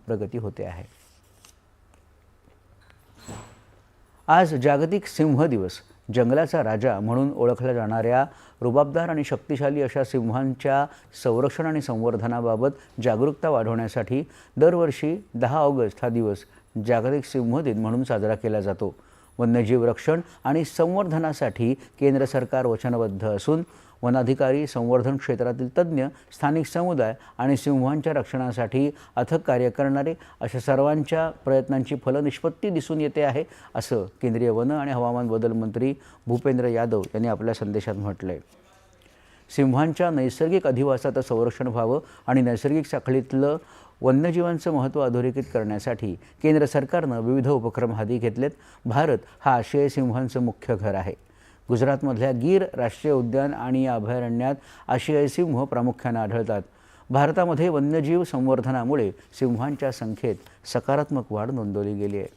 प्रगती होते आहे। आज जागतिक सिंह दिवस। जंगलाचा राजा म्हणून ओळखल्या जाणाऱ्या रुबाबदार आणि शक्तिशाली अशा सिंहांच्या संरक्षण आणि संवर्धनाबाबत जागरूकता वाढवण्यासाठी दरवर्षी 10 ऑगस्ट हा दिवस जागतिक सिंह दिन म्हणून साजरा केला जातो। वन्यजीव रक्षण आणि संवर्धनासाठी केंद्र सरकार वचनबद्ध असून वनाधिकारी, संवर्धन क्षेत्रातील तज्ज्ञ, स्थानिक समुदाय आणि सिंहांच्या रक्षणासाठी अथक कार्य करणारे अशा सर्वांच्या प्रयत्नांची फलनिष्पत्ती दिसून येते आहे, असं केंद्रीय वन आणि हवामान बदल मंत्री भूपेंद्र यादव यांनी आपल्या संदेशात म्हटलंय। सिंहांच्या नैसर्गिक अधिवासाचं संरक्षण व्हावं आणि नैसर्गिक साखळीतलं वन्यजीवांचं महत्त्व अधोरेखित करण्यासाठी केंद्र सरकारनं विविध उपक्रम हाती घेतलेत। भारत हा आशियाई सिंहांचं मुख्य घर आहे। गुजरातमधल्या गीर राष्ट्रीय उद्यान आणि या अभयारण्यात आशियाई सिंह प्रामुख्याने आढळतात। भारतामध्ये वन्यजीव संवर्धनामुळे सिंहांच्या संख्येत सकारात्मक वाढ नोंदवली गेली आहे।